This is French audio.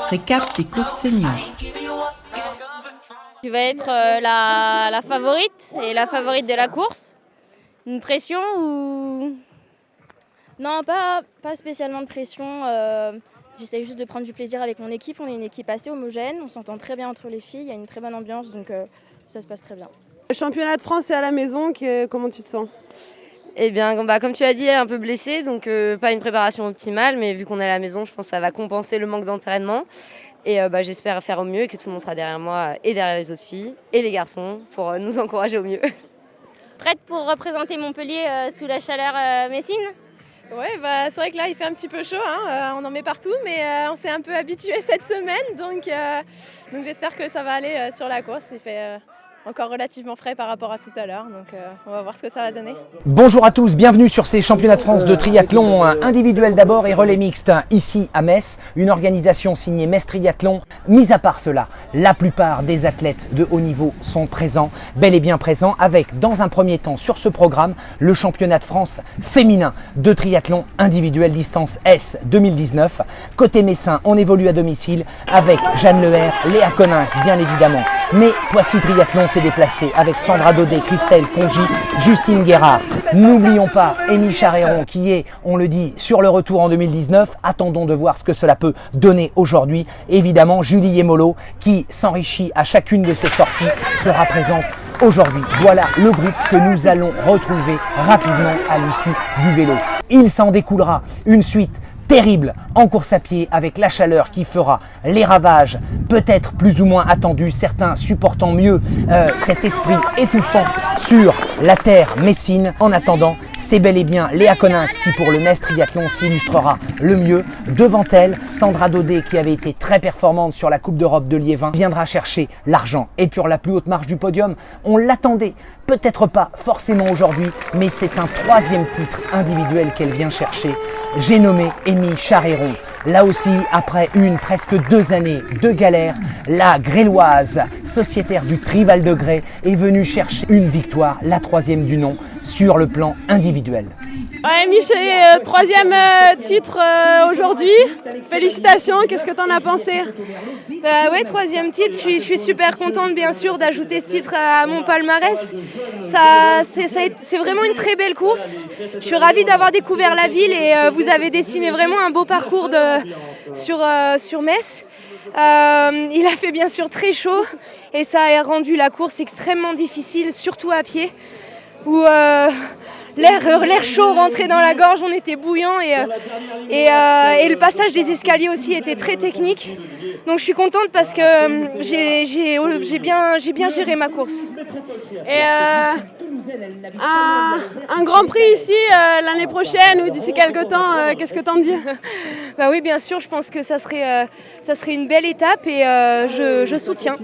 récap des courses seniors. Tu vas être la favorite et la favorite de la course. Une pression ou... Non, pas spécialement de pression. J'essaie juste de prendre du plaisir avec mon équipe. On est une équipe assez homogène, on s'entend très bien entre les filles, il y a une très bonne ambiance, donc ça se passe très bien. Le championnat de France est à la maison, comment tu te sens ? Eh bien, comme tu as dit, un peu blessée, donc pas une préparation optimale, mais vu qu'on est à la maison, je pense que ça va compenser le manque d'entraînement. Et j'espère faire au mieux et que tout le monde sera derrière moi et derrière les autres filles et les garçons pour nous encourager au mieux. Prête pour représenter Montpellier sous la chaleur messine ? Oui, c'est vrai que là il fait un petit peu chaud, on en met partout, mais on s'est un peu habitué cette semaine, donc j'espère que ça va aller sur la course. Il fait encore relativement frais par rapport à tout à l'heure, donc on va voir ce que ça va donner. Bonjour à tous, bienvenue sur ces championnats de France de triathlon individuel d'abord et relais mixte ici à Metz, une organisation signée Metz Triathlon. Mis à part cela, la plupart des athlètes de haut niveau sont présents, bel et bien présents, avec dans un premier temps sur ce programme le championnat de France féminin de triathlon individuel distance S 2019. Côté messin, on évolue à domicile avec Jeanne Leher, Léa Coninx bien évidemment, mais Poissy Triathlon s'est déplacé avec Sandra Daudet, Christelle Congy, Justine Guérard. N'oublions pas Émile Charéron qui est, on le dit, sur le retour en 2019. Attendons de voir ce que cela peut donner aujourd'hui. Évidemment, Julie Yemolo qui s'enrichit à chacune de ses sorties sera présente aujourd'hui. Voilà le groupe que nous allons retrouver rapidement à l'issue du vélo. Il s'en découlera une suite terrible en course à pied avec la chaleur qui fera les ravages, peut-être plus ou moins attendus, certains supportant mieux cet esprit étouffant sur la terre messine. En attendant, c'est bel et bien Léa Coninx qui pour le Metz Triathlon s'illustrera le mieux. Devant elle, Sandra Daudet qui avait été très performante sur la Coupe d'Europe de Liévin viendra chercher l'argent et sur la plus haute marche du podium. On l'attendait, peut-être pas forcément aujourd'hui, mais c'est un troisième titre individuel qu'elle vient chercher. J'ai nommé Émile Charéron. Là aussi, après presque 2 années de galère, la Gréloise, sociétaire du Trival de Grès, est venue chercher une victoire, la 3e du nom, sur le plan individuel. Émile, 3e titre aujourd'hui. Félicitations, qu'est-ce que tu en as pensé ? Oui, 3e titre, je suis super contente bien sûr d'ajouter ce titre à mon palmarès. C'est vraiment une très belle course. Je suis ravie d'avoir découvert la ville et vous avez dessiné vraiment un beau parcours sur Metz. Il a fait bien sûr très chaud et ça a rendu la course extrêmement difficile, surtout à pied, où l'air chaud rentrait dans la gorge, on était bouillant et le passage des escaliers aussi était très technique. Donc je suis contente parce que j'ai bien géré ma course. Et un Grand Prix ici l'année prochaine ou d'ici quelques temps, qu'est-ce que t'en dis ? Bah oui, bien sûr, je pense que ça serait une belle étape et je soutiens.